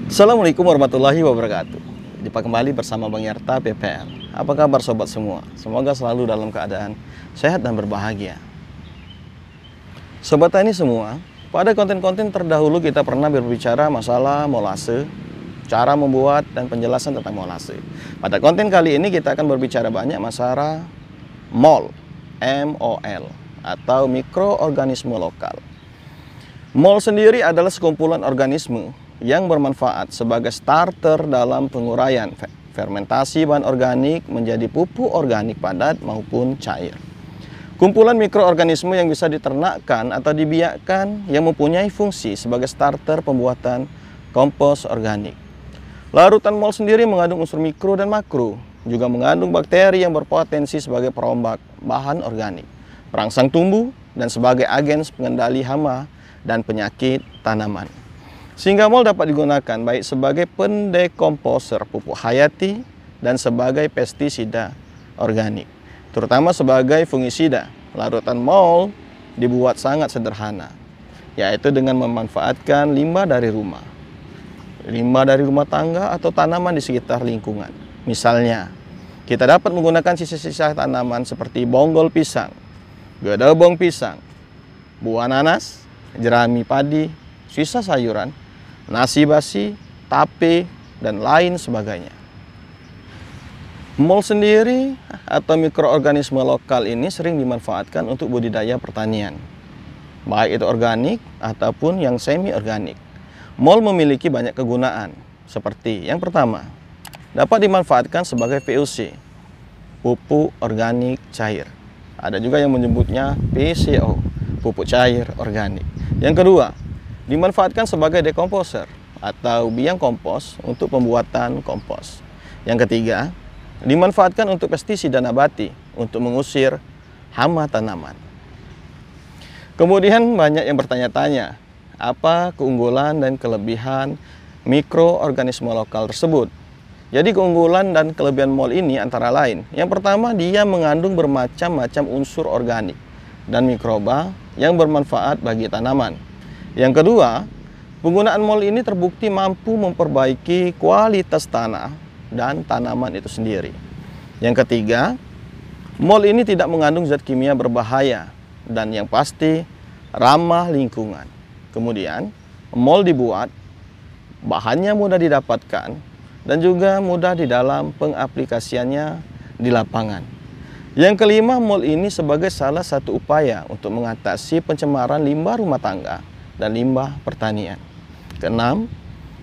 Assalamualaikum warahmatullahi wabarakatuh. Jumpa kembali bersama Bang Yarta PPL. Apa kabar sobat semua? Semoga selalu dalam keadaan sehat dan berbahagia. Sobat tani semua, pada konten-konten terdahulu kita pernah berbicara masalah molase, cara membuat dan penjelasan tentang molase. Pada konten kali ini kita akan berbicara banyak masalah MOL, MOL atau mikroorganisme lokal. MOL sendiri adalah sekumpulan organisme yang bermanfaat sebagai starter dalam penguraian fermentasi bahan organik menjadi pupuk organik padat maupun cair. Kumpulan mikroorganisme yang bisa diternakkan atau dibiakkan yang mempunyai fungsi sebagai starter pembuatan kompos organik. Larutan MOL sendiri mengandung unsur mikro dan makro, juga mengandung bakteri yang berpotensi sebagai perombak bahan organik, perangsang tumbuh, dan sebagai agen pengendali hama dan penyakit tanaman. Sehingga MOL dapat digunakan baik sebagai pendekomposer pupuk hayati dan sebagai pestisida organik, terutama sebagai fungisida. Larutan MOL dibuat sangat sederhana, yaitu dengan memanfaatkan limbah dari rumah tangga atau tanaman di sekitar lingkungan. Misalnya, kita dapat menggunakan sisa-sisa tanaman seperti bonggol pisang, gedebong pisang, buah nanas, jerami padi, sisa sayuran, nasi basi, tape, dan lain sebagainya. MOL sendiri atau mikroorganisme lokal ini sering dimanfaatkan untuk budidaya pertanian, baik itu organik ataupun yang semi organik. MOL memiliki banyak kegunaan, seperti yang pertama, dapat dimanfaatkan sebagai POC, pupuk organik cair. Ada juga yang menyebutnya PCO, pupuk cair organik. Yang kedua, dimanfaatkan sebagai dekomposer atau biang kompos untuk pembuatan kompos. Yang ketiga, dimanfaatkan untuk pestisida nabati untuk mengusir hama tanaman. Kemudian banyak yang bertanya-tanya, apa keunggulan dan kelebihan mikroorganisme lokal tersebut? Jadi keunggulan dan kelebihan MOL ini antara lain, yang pertama, dia mengandung bermacam-macam unsur organik dan mikroba yang bermanfaat bagi tanaman. Yang kedua, penggunaan MOL ini terbukti mampu memperbaiki kualitas tanah dan tanaman itu sendiri. Yang ketiga, MOL ini tidak mengandung zat kimia berbahaya dan yang pasti ramah lingkungan. Kemudian, MOL dibuat, bahannya mudah didapatkan dan juga mudah di dalam pengaplikasiannya di lapangan. Yang kelima, MOL ini sebagai salah satu upaya untuk mengatasi pencemaran limbah rumah tangga dan limbah pertanian. Keenam,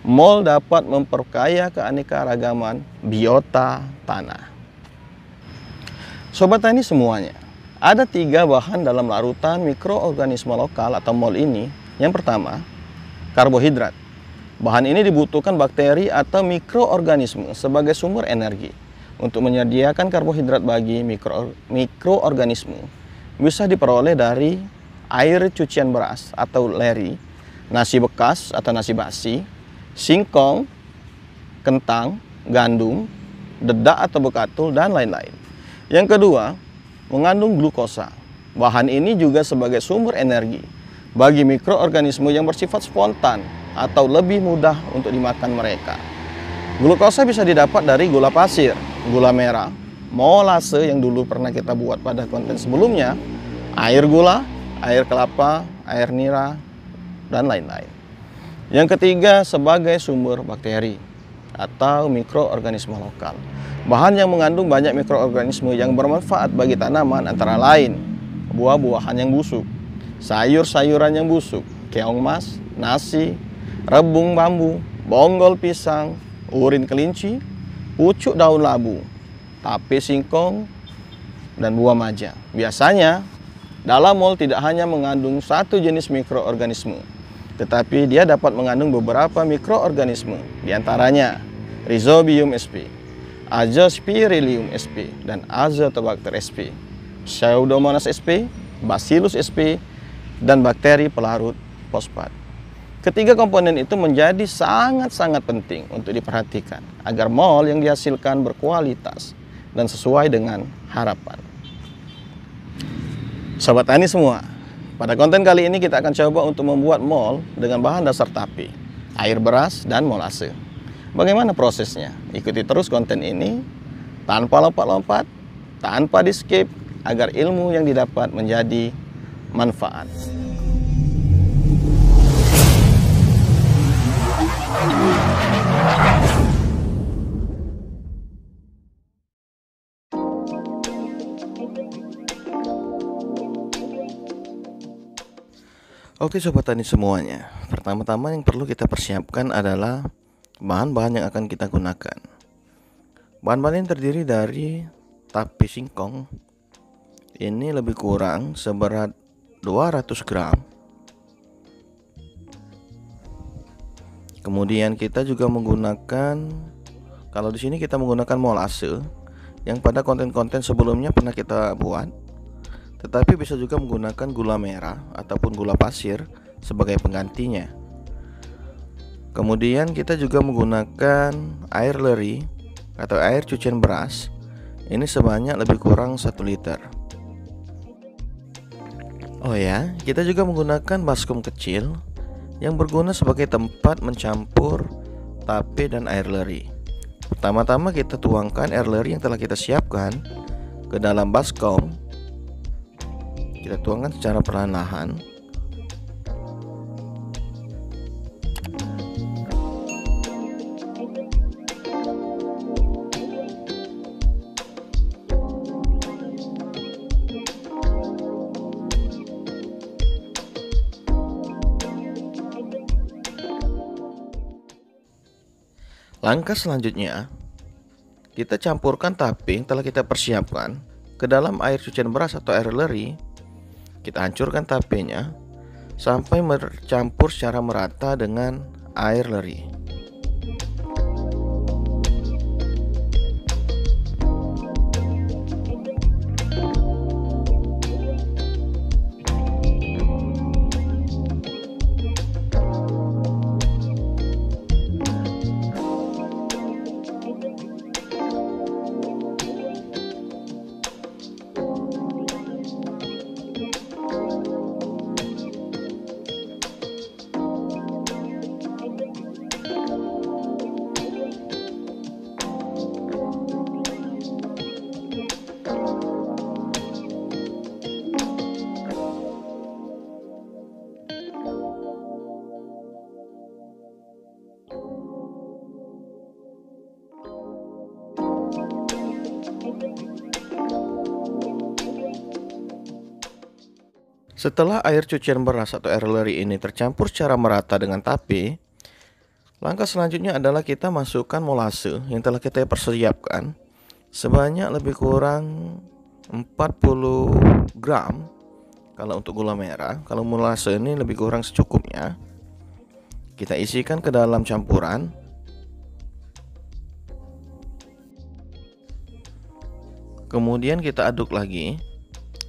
MOL dapat memperkaya keanekaragaman biota tanah. Sobat tani semuanya, ada 3 bahan dalam larutan mikroorganisme lokal atau MOL ini. Yang pertama, karbohidrat. Bahan ini dibutuhkan bakteri atau mikroorganisme sebagai sumber energi. Untuk menyediakan karbohidrat bagi mikroorganisme bisa diperoleh dari air cucian beras atau leri, nasi bekas atau nasi basi, singkong, kentang, gandum, dedak atau bekatul, dan lain-lain. Yang kedua, mengandung glukosa. Bahan ini juga sebagai sumber energi bagi mikroorganisme yang bersifat spontan atau lebih mudah untuk dimakan mereka. Glukosa bisa didapat dari gula pasir, gula merah, molase yang dulu pernah kita buat pada konten sebelumnya, air gula, air kelapa, air nira, dan lain-lain. Yang ketiga, sebagai sumber bakteri atau mikroorganisme lokal. Bahan yang mengandung banyak mikroorganisme yang bermanfaat bagi tanaman antara lain buah-buahan yang busuk, sayur-sayuran yang busuk, keong mas, nasi, rebung bambu, bonggol pisang, urin kelinci, pucuk daun labu, tape singkong, dan buah maja. Biasanya, dalam MOL tidak hanya mengandung satu jenis mikroorganisme, tetapi dia dapat mengandung beberapa mikroorganisme, diantaranya Rhizobium sp, Azospirillum sp, dan Azotobacter sp, Pseudomonas sp, Bacillus sp, dan bakteri pelarut fosfat. Ketiga komponen itu menjadi sangat-sangat penting untuk diperhatikan agar MOL yang dihasilkan berkualitas dan sesuai dengan harapan. Sobat tani semua, pada konten kali ini kita akan coba untuk membuat MOL dengan bahan dasar tape. air beras, dan molase. Bagaimana prosesnya? Ikuti terus konten ini tanpa lompat-lompat, tanpa di-skip, agar ilmu yang didapat menjadi manfaat. Oke sobat tani semuanya, pertama-tama yang perlu kita persiapkan adalah bahan-bahan yang akan kita gunakan. Bahan-bahan ini terdiri dari tapi singkong. Ini lebih kurang seberat 200 gram. Kemudian kita juga menggunakan, kalau di sini kita menggunakan molase yang pada konten-konten sebelumnya pernah kita buat. Tetapi bisa juga menggunakan gula merah ataupun gula pasir sebagai penggantinya. Kemudian kita juga menggunakan air leri atau air cucian beras. Ini sebanyak lebih kurang 1 liter. Oh ya, kita juga menggunakan baskom kecil yang berguna sebagai tempat mencampur tape dan air leri. Pertama-tama kita tuangkan air leri yang telah kita siapkan ke dalam baskom. Kita tuangkan secara perlahan-lahan. Langkah selanjutnya, kita campurkan tape yang telah kita persiapkan ke dalam air cucian beras atau air leri. Kita hancurkan tapenya sampai bercampur secara merata dengan air leri. Setelah air cucian beras atau air leri ini tercampur secara merata dengan tape, langkah selanjutnya adalah kita masukkan molase yang telah kita persiapkan sebanyak lebih kurang 40 gram. Kalau untuk gula merah, kalau molase ini lebih kurang secukupnya. Kita isikan ke dalam campuran. Kemudian kita aduk lagi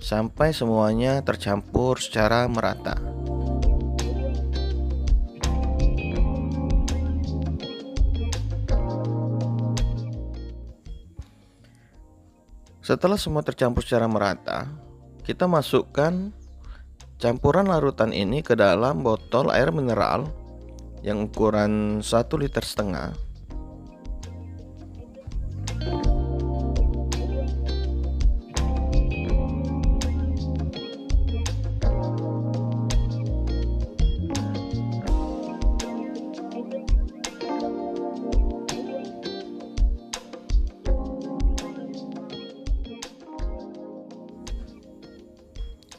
sampai semuanya tercampur secara merata. Setelah semua tercampur secara merata, kita masukkan campuran larutan ini ke dalam botol air mineral yang ukuran 1,5 liter.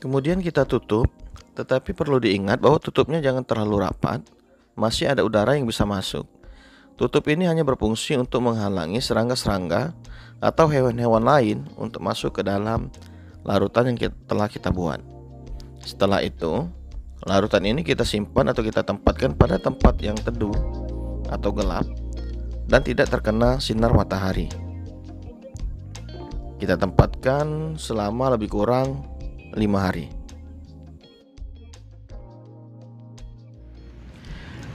Kemudian kita tutup, tetapi perlu diingat bahwa tutupnya jangan terlalu rapat, masih ada udara yang bisa masuk. Tutup ini hanya berfungsi untuk menghalangi serangga-serangga atau hewan-hewan lain untuk masuk ke dalam larutan yang telah kita buat. Setelah itu, larutan ini kita simpan atau kita tempatkan pada tempat yang teduh atau gelap dan tidak terkena sinar matahari. Kita tempatkan selama lebih kurang 5 hari.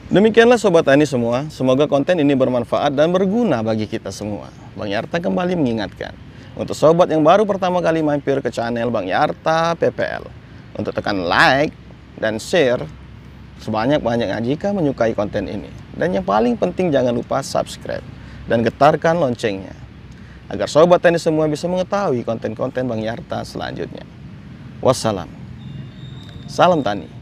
Demikianlah sobat tani semua, semoga konten ini bermanfaat dan berguna bagi kita semua. Bang Yarta kembali mengingatkan, untuk sobat yang baru pertama kali mampir ke channel Bang Yarta PPL, untuk tekan like dan share sebanyak-banyaknya jika menyukai konten ini. Dan yang paling penting jangan lupa subscribe dan getarkan loncengnya, agar sobat tani semua bisa mengetahui konten-konten Bang Yarta selanjutnya. Wassalam. Salam tani.